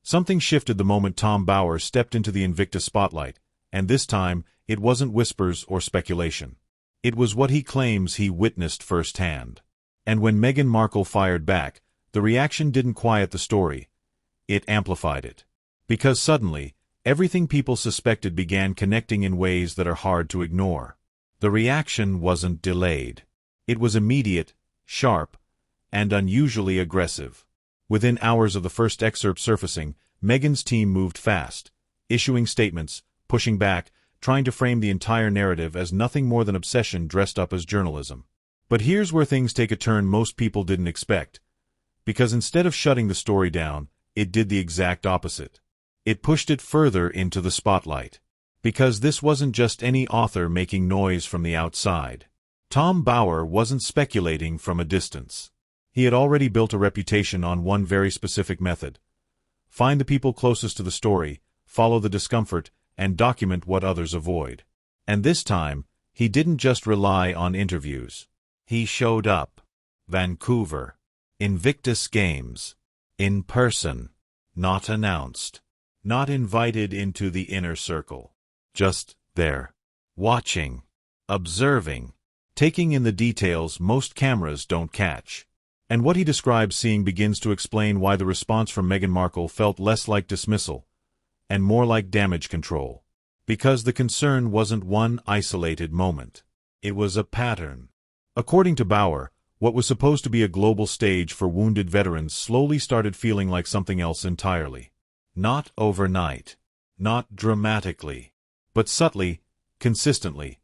Something shifted the moment Tom Bauer stepped into the Invictus spotlight, and this time, it wasn't whispers or speculation. It was what he claims he witnessed firsthand. And when Meghan Markle fired back, the reaction didn't quiet the story. It amplified it. Because suddenly, everything people suspected began connecting in ways that are hard to ignore. The reaction wasn't delayed. It was immediate, sharp, and unusually aggressive. Within hours of the first excerpt surfacing, Meghan's team moved fast, issuing statements, pushing back, trying to frame the entire narrative as nothing more than obsession dressed up as journalism. But here's where things take a turn most people didn't expect. Because instead of shutting the story down, it did the exact opposite. It pushed it further into the spotlight. Because this wasn't just any author making noise from the outside. Tom Bauer wasn't speculating from a distance. He had already built a reputation on one very specific method. Find the people closest to the story, follow the discomfort, and document what others avoid. And this time, he didn't just rely on interviews. He showed up. Vancouver. Invictus Games. In person. Not announced. Not invited into the inner circle. Just there. Watching. Observing. Taking in the details most cameras don't catch. And what he describes seeing begins to explain why the response from Meghan Markle felt less like dismissal and more like damage control. Because the concern wasn't one isolated moment. It was a pattern. According to Bauer, what was supposed to be a global stage for wounded veterans slowly started feeling like something else entirely. Not overnight. Not dramatically. But subtly, consistently.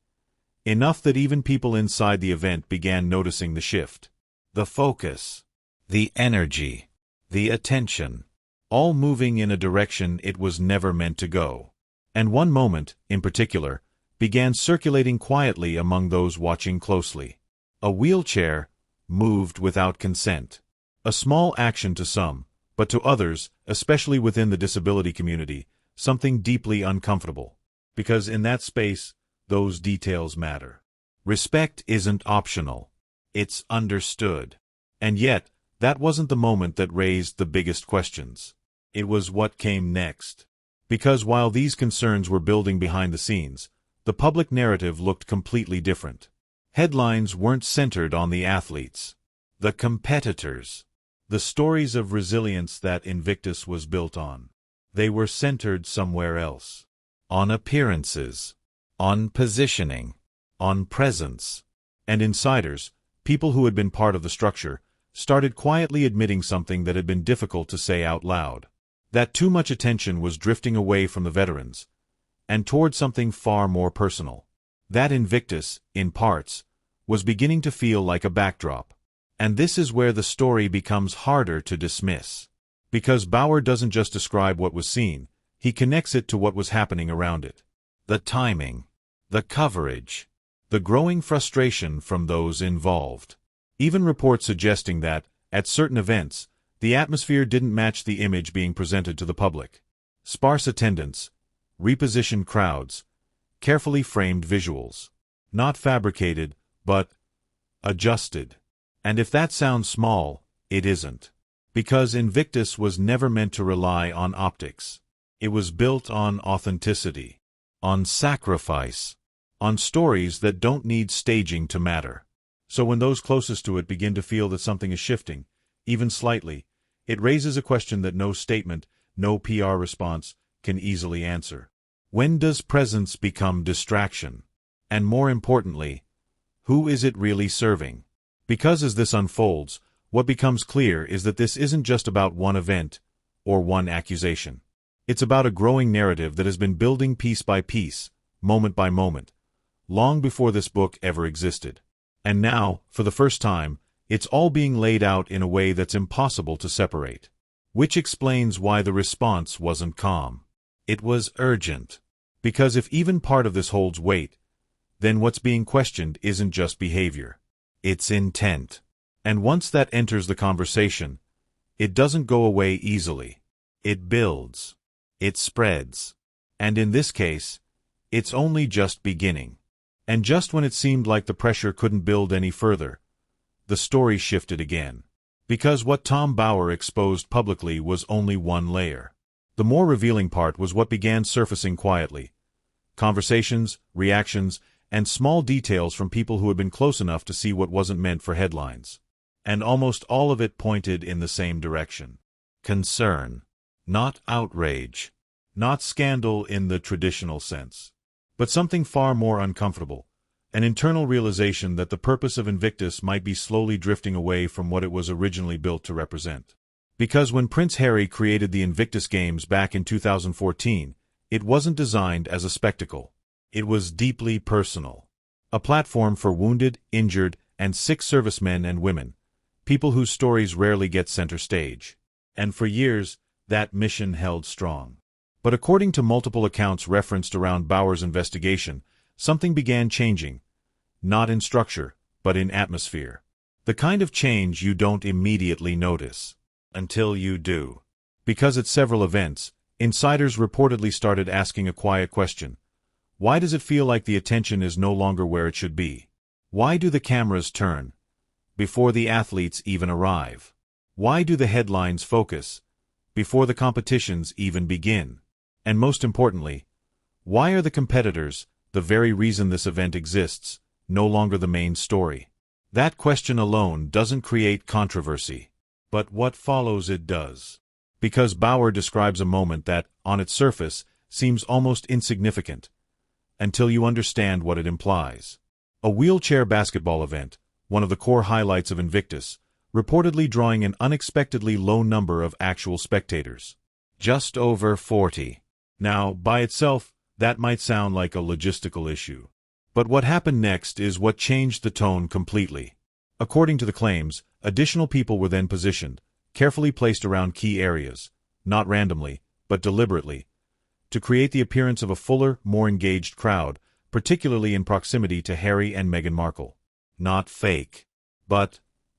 Enough that even people inside the event began noticing the shift. The focus. The energy. The attention. All moving in a direction it was never meant to go. And one moment, in particular, began circulating quietly among those watching closely. A wheelchair moved without consent. A small action to some, but to others, especially within the disability community, something deeply uncomfortable. Because in that space, those details matter. Respect isn't optional. It's understood. And yet, that wasn't the moment that raised the biggest questions. It was what came next. Because while these concerns were building behind the scenes, the public narrative looked completely different. Headlines weren't centered on the athletes, the competitors, the stories of resilience that Invictus was built on. They were centered somewhere else. On appearances, on positioning, on presence. And insiders, people who had been part of the structure, started quietly admitting something that had been difficult to say out loud. That too much attention was drifting away from the veterans, and toward something far more personal. That Invictus, in parts, was beginning to feel like a backdrop. And this is where the story becomes harder to dismiss. Because Bauer doesn't just describe what was seen, he connects it to what was happening around it. The timing, the coverage, the growing frustration from those involved. Even reports suggesting that, at certain events, the atmosphere didn't match the image being presented to the public. Sparse attendance, repositioned crowds, carefully framed visuals. Not fabricated, but adjusted. And if that sounds small, it isn't. Because Invictus was never meant to rely on optics. It was built on authenticity, on sacrifice, on stories that don't need staging to matter. So when those closest to it begin to feel that something is shifting, even slightly, it raises a question that no statement, no PR response, can easily answer. When does presence become distraction? And more importantly, who is it really serving? Because as this unfolds, what becomes clear is that this isn't just about one event or one accusation. It's about a growing narrative that has been building piece by piece, moment by moment, long before this book ever existed. And now, for the first time, it's all being laid out in a way that's impossible to separate. Which explains why the response wasn't calm. It was urgent. Because if even part of this holds weight, then what's being questioned isn't just behavior. It's intent. And once that enters the conversation, it doesn't go away easily. It builds. It spreads. And in this case, it's only just beginning. And just when it seemed like the pressure couldn't build any further, the story shifted again. Because what Tom Bauer exposed publicly was only one layer. The more revealing part was what began surfacing quietly. Conversations, reactions, and small details from people who had been close enough to see what wasn't meant for headlines. And almost all of it pointed in the same direction. Concern. Not outrage. Not scandal in the traditional sense. But something far more uncomfortable. An internal realization that the purpose of Invictus might be slowly drifting away from what it was originally built to represent. Because when Prince Harry created the Invictus Games back in 2014, it wasn't designed as a spectacle. It was deeply personal. A platform for wounded, injured, and sick servicemen and women, people whose stories rarely get center stage. And for years, that mission held strong. But according to multiple accounts referenced around Bauer's investigation, something began changing. Not in structure, but in atmosphere. The kind of change you don't immediately notice. Until you do. Because at several events, insiders reportedly started asking a quiet question. Why does it feel like the attention is no longer where it should be? Why do the cameras turn before the athletes even arrive? Why do the headlines focus before the competitions even begin? And most importantly, why are the competitors, the very reason this event exists, no longer the main story? That question alone doesn't create controversy. But what follows it does. Because Bauer describes a moment that, on its surface, seems almost insignificant, until you understand what it implies. A wheelchair basketball event, one of the core highlights of Invictus, reportedly drawing an unexpectedly low number of actual spectators. Just over 40. Now, by itself, that might sound like a logistical issue. But what happened next is what changed the tone completely. According to the claims, additional people were then positioned, carefully placed around key areas, not randomly, but deliberately, to create the appearance of a fuller, more engaged crowd, particularly in proximity to Harry and Meghan Markle. Not fake, but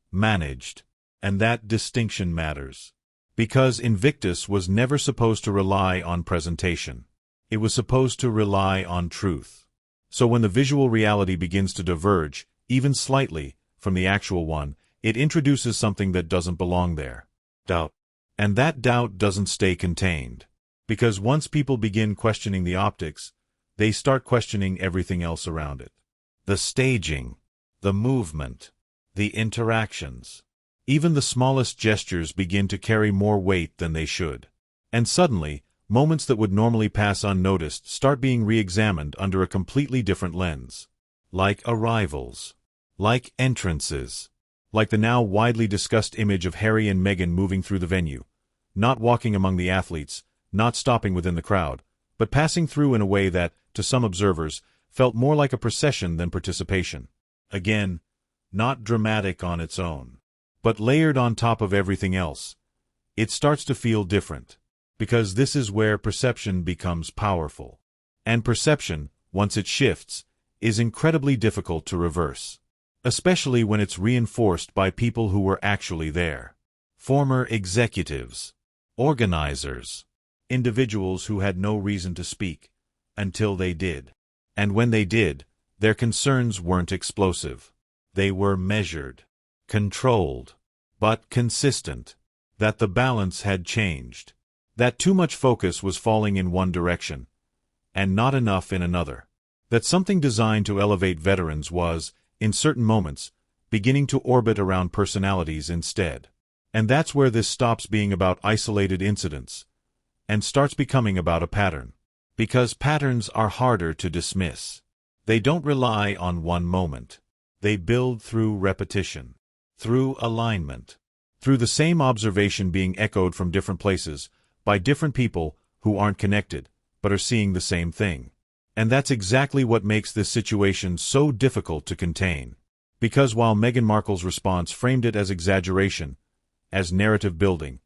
managed. And that distinction matters. Because Invictus was never supposed to rely on presentation. It was supposed to rely on truth. So when the visual reality begins to diverge, even slightly, from the actual one, it introduces something that doesn't belong there. Doubt. And that doubt doesn't stay contained. Because once people begin questioning the optics, they start questioning everything else around it. The staging, the movement, the interactions. Even the smallest gestures begin to carry more weight than they should. And suddenly, moments that would normally pass unnoticed start being re-examined under a completely different lens. Like arrivals. Like entrances. Like the now widely discussed image of Harry and Meghan moving through the venue. Not walking among the athletes, not stopping within the crowd, but passing through in a way that, to some observers, felt more like a procession than participation. Again, not dramatic on its own, but layered on top of everything else. It starts to feel different. Because this is where perception becomes powerful. And perception, once it shifts, is incredibly difficult to reverse. Especially when it's reinforced by people who were actually there. Former executives, organizers, individuals who had no reason to speak, until they did. And when they did, their concerns weren't explosive. They were measured, controlled, but consistent. That the balance had changed. That too much focus was falling in one direction, and not enough in another. That something designed to elevate veterans was, in certain moments, beginning to orbit around personalities instead. And that's where this stops being about isolated incidents, and starts becoming about a pattern. Because patterns are harder to dismiss. They don't rely on one moment. They build through repetition, through alignment, through the same observation being echoed from different places, by different people who aren't connected, but are seeing the same thing. And that's exactly what makes this situation so difficult to contain. Because while Meghan Markle's response framed it as exaggeration, as narrative building,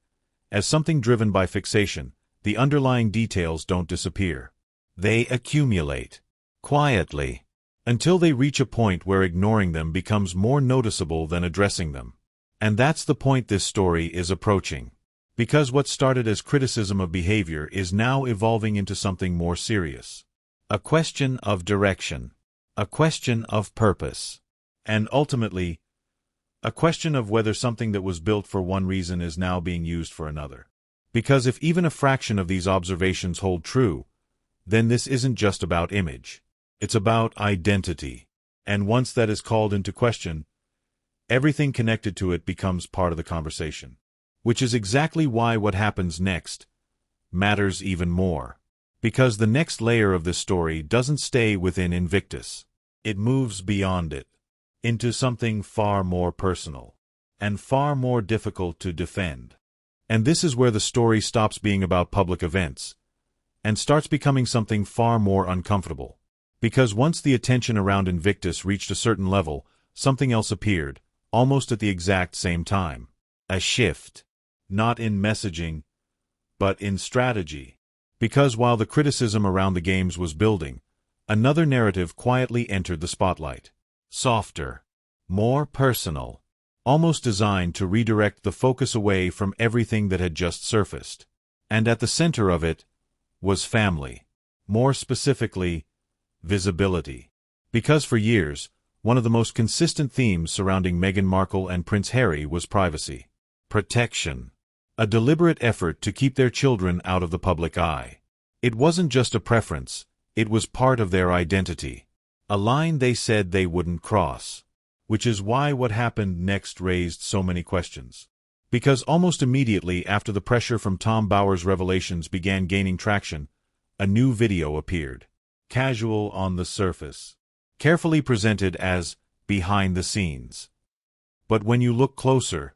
as something driven by fixation, the underlying details don't disappear. They accumulate, quietly, until they reach a point where ignoring them becomes more noticeable than addressing them. And that's the point this story is approaching. Because what started as criticism of behavior is now evolving into something more serious. A question of direction. A question of purpose. And ultimately, a question of whether something that was built for one reason is now being used for another. Because if even a fraction of these observations hold true, then this isn't just about image. It's about identity. And once that is called into question, everything connected to it becomes part of the conversation. Which is exactly why what happens next matters even more. Because the next layer of this story doesn't stay within Invictus. It moves beyond it, into something far more personal, and far more difficult to defend. And this is where the story stops being about public events, and starts becoming something far more uncomfortable. Because once the attention around Invictus reached a certain level, something else appeared, almost at the exact same time. A shift. Not in messaging, but in strategy. Because while the criticism around the games was building, another narrative quietly entered the spotlight. Softer. More personal. Almost designed to redirect the focus away from everything that had just surfaced. And at the center of it was family. More specifically, visibility. Because for years, one of the most consistent themes surrounding Meghan Markle and Prince Harry was privacy. Protection. A deliberate effort to keep their children out of the public eye. It wasn't just a preference, it was part of their identity. A line they said they wouldn't cross. Which is why what happened next raised so many questions. Because almost immediately after the pressure from Tom Bower's revelations began gaining traction, a new video appeared. Casual on the surface. Carefully presented as behind the scenes. But when you look closer,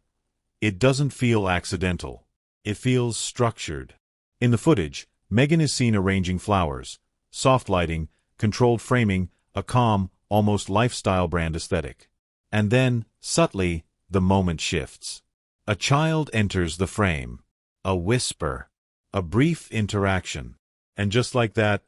it doesn't feel accidental. It feels structured. In the footage, Meghan is seen arranging flowers, soft lighting, controlled framing, a calm, almost lifestyle brand aesthetic. And then, subtly, the moment shifts. A child enters the frame. A whisper. A brief interaction. And just like that,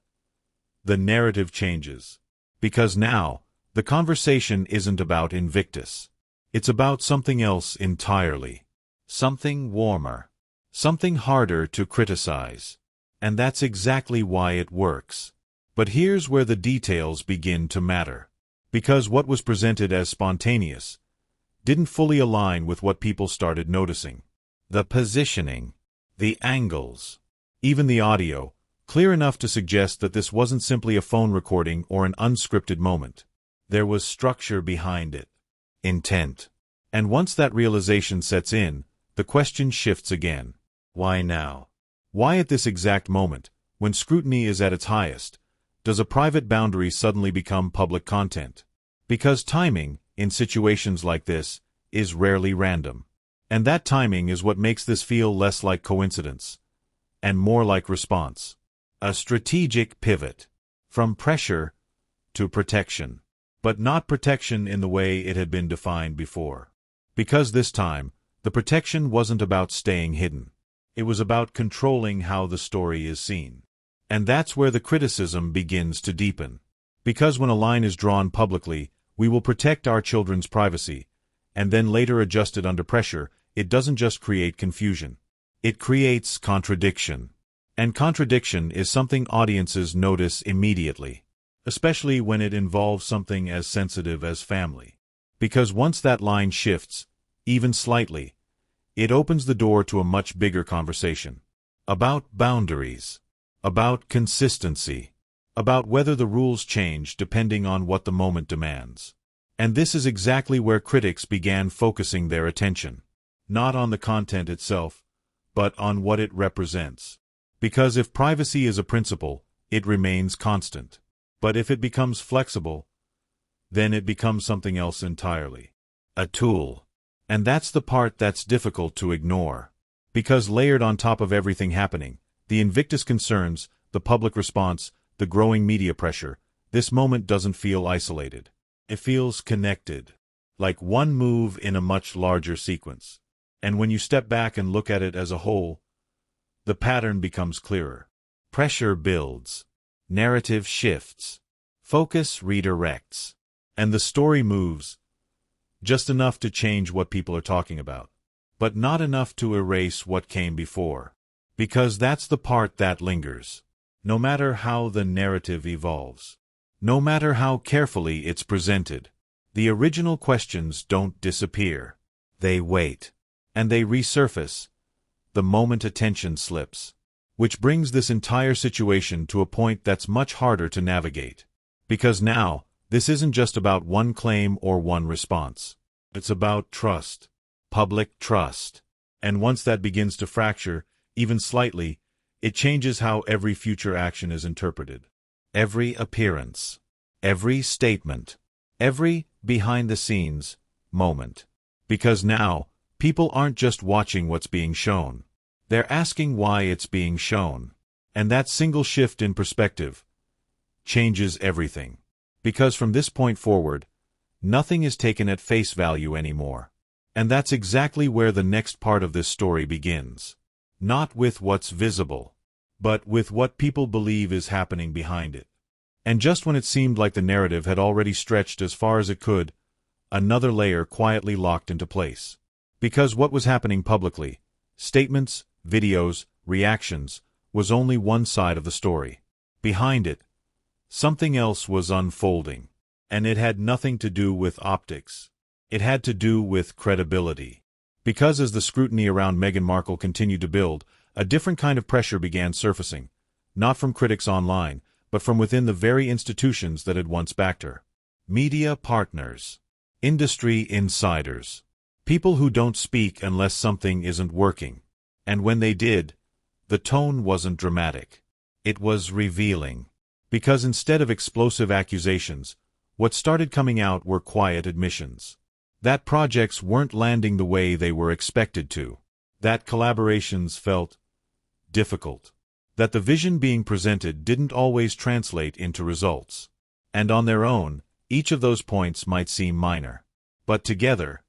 the narrative changes. Because now, the conversation isn't about Invictus. It's about something else entirely. Something warmer. Something harder to criticize. And that's exactly why it works. But here's where the details begin to matter. Because what was presented as spontaneous didn't fully align with what people started noticing. The positioning, the angles, even the audio, clear enough to suggest that this wasn't simply a phone recording or an unscripted moment. There was structure behind it. Intent. And once that realization sets in, the question shifts again. Why now? Why at this exact moment, when scrutiny is at its highest, does a private boundary suddenly become public content? Because timing, in situations like this, is rarely random. And that timing is what makes this feel less like coincidence, and more like response. A strategic pivot. From pressure to protection. But not protection in the way it had been defined before. Because this time, the protection wasn't about staying hidden. It was about controlling how the story is seen. And that's where the criticism begins to deepen. Because when a line is drawn publicly, we will protect our children's privacy, and then later adjust it under pressure, it doesn't just create confusion. It creates contradiction. And contradiction is something audiences notice immediately, especially when it involves something as sensitive as family. Because once that line shifts, even slightly, it opens the door to a much bigger conversation. About boundaries. About consistency. About whether the rules change depending on what the moment demands. And this is exactly where critics began focusing their attention. Not on the content itself, but on what it represents. Because if privacy is a principle, it remains constant. But if it becomes flexible, then it becomes something else entirely. A tool. And that's the part that's difficult to ignore. Because layered on top of everything happening, the Invictus concerns, the public response, the growing media pressure, this moment doesn't feel isolated. It feels connected. Like one move in a much larger sequence. And when you step back and look at it as a whole, the pattern becomes clearer. Pressure builds. Narrative shifts. Focus redirects. And the story moves. Just enough to change what people are talking about. But not enough to erase what came before. Because that's the part that lingers. No matter how the narrative evolves. No matter how carefully it's presented. The original questions don't disappear. They wait. And they resurface. the moment attention slips. Which brings this entire situation to a point that's much harder to navigate. Because now, this isn't just about one claim or one response. It's about trust. Public trust. And once that begins to fracture, even slightly, it changes how every future action is interpreted. Every appearance. Every statement. Every behind-the-scenes moment. Because now, people aren't just watching what's being shown. They're asking why it's being shown. And that single shift in perspective changes everything. Because from this point forward, nothing is taken at face value anymore. And that's exactly where the next part of this story begins. Not with what's visible, but with what people believe is happening behind it. And just when it seemed like the narrative had already stretched as far as it could, another layer quietly locked into place. Because what was happening publicly, statements, videos, reactions, was only one side of the story. Behind it, something else was unfolding. And it had nothing to do with optics. It had to do with credibility. Because as the scrutiny around Meghan Markle continued to build, a different kind of pressure began surfacing, not from critics online, but from within the very institutions that had once backed her. Media partners. Industry insiders. People who don't speak unless something isn't working. And when they did, the tone wasn't dramatic. It was revealing. Because instead of explosive accusations, what started coming out were quiet admissions. That projects weren't landing the way they were expected to. That collaborations felt difficult. That the vision being presented didn't always translate into results. And on their own, each of those points might seem minor. But together,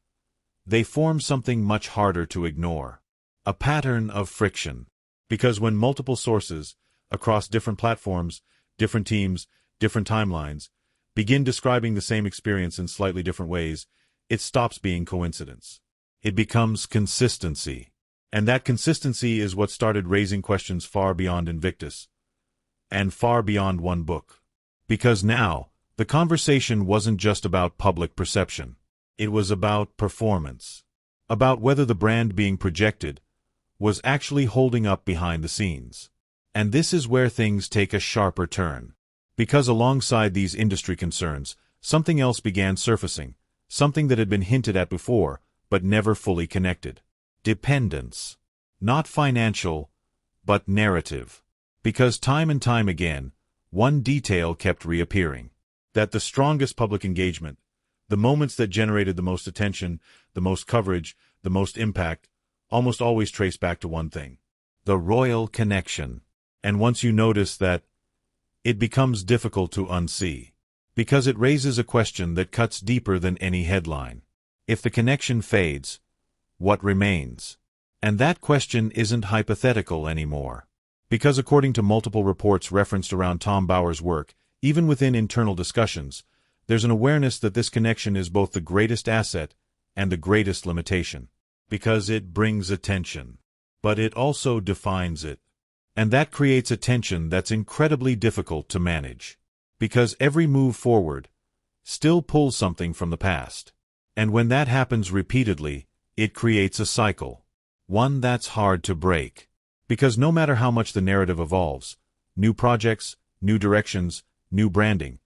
they form something much harder to ignore. A pattern of friction. Because when multiple sources, across different platforms, different teams, different timelines, begin describing the same experience in slightly different ways, it stops being coincidence. It becomes consistency. And that consistency is what started raising questions far beyond Invictus. And far beyond one book. Because now, the conversation wasn't just about public perception. It was about performance. About whether the brand being projected was actually holding up behind the scenes. And this is where things take a sharper turn. Because alongside these industry concerns, something else began surfacing, something that had been hinted at before, but never fully connected. Dependence. Not financial, but narrative. Because time and time again, one detail kept reappearing. That the strongest public engagement, the moments that generated the most attention, the most coverage, the most impact, almost always trace back to one thing. The royal connection. And once you notice that, it becomes difficult to unsee. Because it raises a question that cuts deeper than any headline. If the connection fades, what remains? And that question isn't hypothetical anymore. Because according to multiple reports referenced around Tom Bower's work, even within internal discussions, there's an awareness that this connection is both the greatest asset and the greatest limitation. Because it brings attention. But it also defines it. And that creates a tension that's incredibly difficult to manage. Because every move forward still pulls something from the past. And when that happens repeatedly, it creates a cycle. One that's hard to break. Because no matter how much the narrative evolves, new projects, new directions, new branding,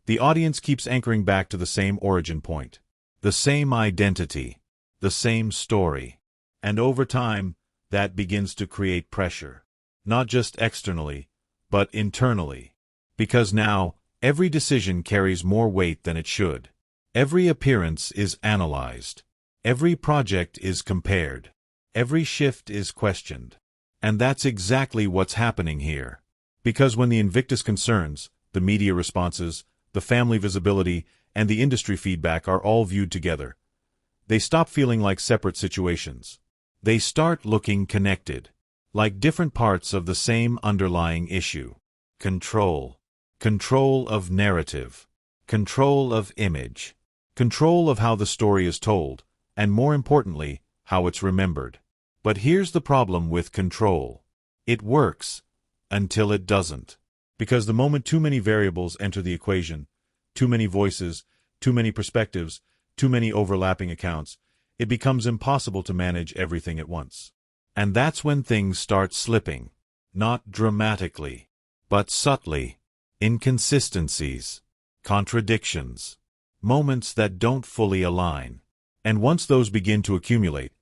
the audience keeps anchoring back to the same origin point. The same identity. The same story. And over time, that begins to create pressure. Not just externally, but internally. Because now, every decision carries more weight than it should. Every appearance is analyzed. Every project is compared. Every shift is questioned. And that's exactly what's happening here. Because when the Invictus concerns, the media responses, the family visibility, and the industry feedback are all viewed together, they stop feeling like separate situations. They start looking connected. Like different parts of the same underlying issue. Control. Control of narrative. Control of image. Control of how the story is told, and more importantly, how it's remembered. But here's the problem with control. It works, until it doesn't. Because the moment too many variables enter the equation, too many voices, too many perspectives, too many overlapping accounts, it becomes impossible to manage everything at once. And that's when things start slipping. Not dramatically, but subtly. Inconsistencies, contradictions, moments that don't fully align. And once those begin to accumulate,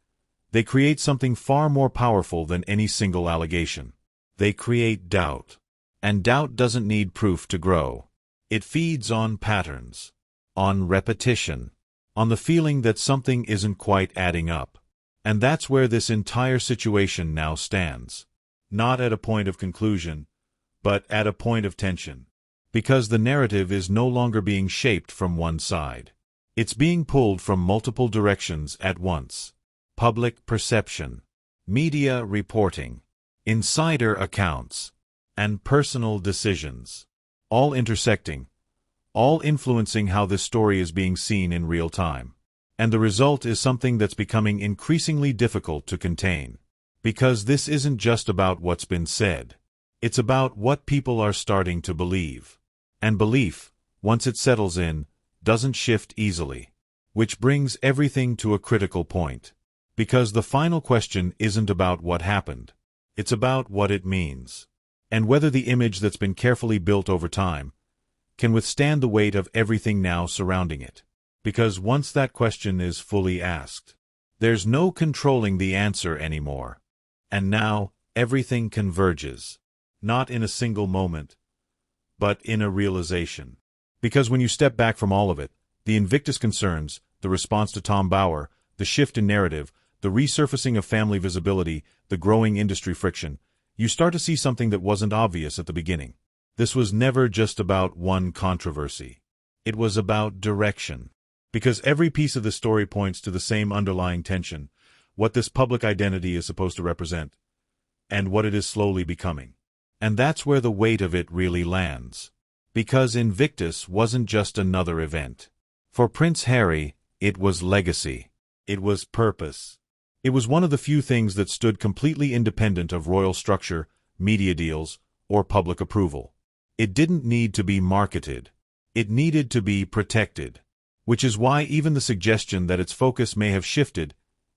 they create something far more powerful than any single allegation. They create doubt. And doubt doesn't need proof to grow. It feeds on patterns, on repetition, on the feeling that something isn't quite adding up. And that's where this entire situation now stands. Not at a point of conclusion, but at a point of tension. Because the narrative is no longer being shaped from one side. It's being pulled from multiple directions at once. Public perception, media reporting, insider accounts, and personal decisions. All intersecting, all influencing how this story is being seen in real time. And the result is something that's becoming increasingly difficult to contain. Because this isn't just about what's been said. It's about what people are starting to believe. And belief, once it settles in, doesn't shift easily. Which brings everything to a critical point. Because the final question isn't about what happened. It's about what it means. And whether the image that's been carefully built over time can withstand the weight of everything now surrounding it. Because once that question is fully asked, there's no controlling the answer anymore. And now, everything converges. Not in a single moment, but in a realization. Because when you step back from all of it, the Invictus concerns, the response to Tom Bauer, the shift in narrative, the resurfacing of family visibility, the growing industry friction, you start to see something that wasn't obvious at the beginning. This was never just about one controversy. It was about direction. Because every piece of the story points to the same underlying tension, what this public identity is supposed to represent, and what it is slowly becoming. And that's where the weight of it really lands. Because Invictus wasn't just another event. For Prince Harry, it was legacy. It was purpose. It was one of the few things that stood completely independent of royal structure, media deals, or public approval. It didn't need to be marketed. It needed to be protected. Which is why even the suggestion that its focus may have shifted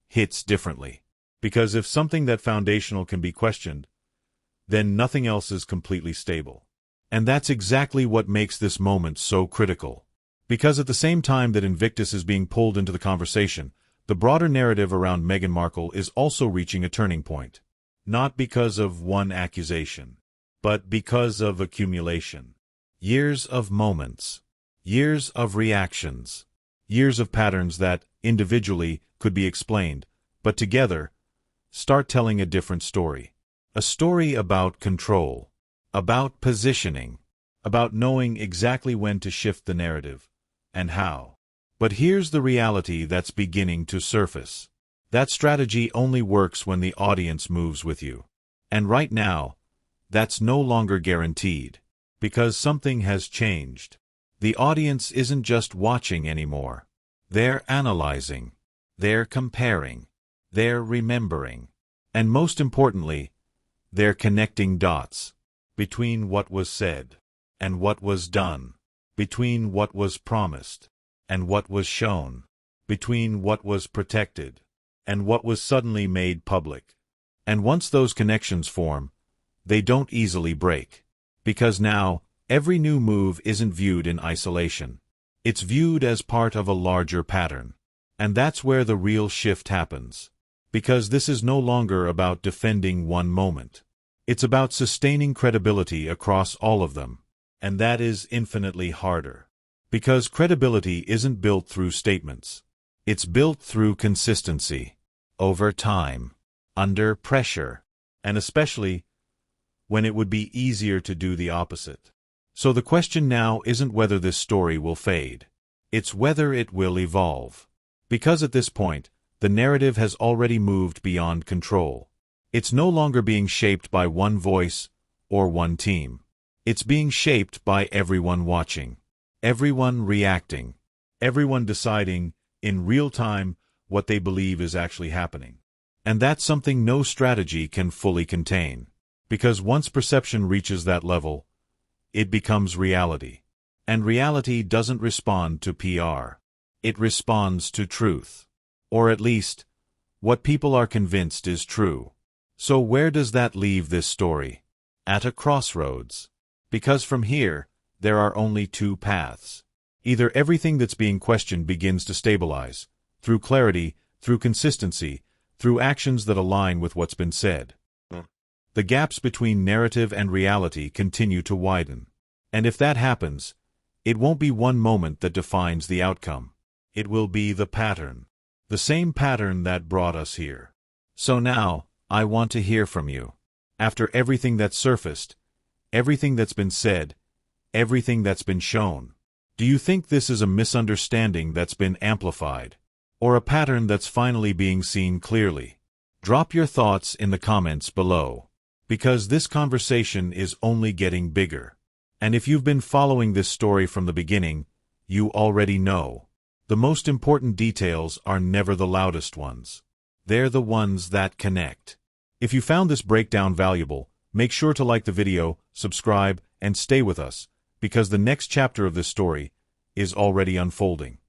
hits differently. Because if something that foundational can be questioned, then nothing else is completely stable. And that's exactly what makes this moment so critical. Because at the same time that Invictus is being pulled into the conversation, the broader narrative around Meghan Markle is also reaching a turning point. Not because of one accusation, but because of accumulation. Years of moments. Years of reactions. Years of patterns that, individually, could be explained, but together, start telling a different story. A story about control. About positioning. About knowing exactly when to shift the narrative. And how. But here's the reality that's beginning to surface. That strategy only works when the audience moves with you. And right now, that's no longer guaranteed. Because something has changed. The audience isn't just watching anymore. They're analyzing. They're comparing. They're remembering. And most importantly, they're connecting dots. Between what was said and what was done. Between what was promised and what was shown. Between what was protected and what was suddenly made public. And once those connections form, they don't easily break. Because now, every new move isn't viewed in isolation. It's viewed as part of a larger pattern. And that's where the real shift happens. Because this is no longer about defending one moment. It's about sustaining credibility across all of them. And that is infinitely harder. Because credibility isn't built through statements. It's built through consistency. Over time. Under pressure. And especially when it would be easier to do the opposite. So the question now isn't whether this story will fade. It's whether it will evolve. Because at this point, the narrative has already moved beyond control. It's no longer being shaped by one voice or one team. It's being shaped by everyone watching. Everyone reacting. Everyone deciding, in real time, what they believe is actually happening. And that's something no strategy can fully contain. Because once perception reaches that level, it becomes reality. And reality doesn't respond to PR. It responds to truth. Or at least, what people are convinced is true. So where does that leave this story? At a crossroads. Because from here, there are only two paths. Either everything that's being questioned begins to stabilize, through clarity, through consistency, through actions that align with what's been said. The gaps between narrative and reality continue to widen. And if that happens, it won't be one moment that defines the outcome. It will be the pattern. The same pattern that brought us here. So now, I want to hear from you. After everything that's surfaced, everything that's been said, everything that's been shown, do you think this is a misunderstanding that's been amplified? Or a pattern that's finally being seen clearly? Drop your thoughts in the comments below. Because this conversation is only getting bigger. And if you've been following this story from the beginning, you already know. The most important details are never the loudest ones. They're the ones that connect. If you found this breakdown valuable, make sure to like the video, subscribe, and stay with us, because the next chapter of this story is already unfolding.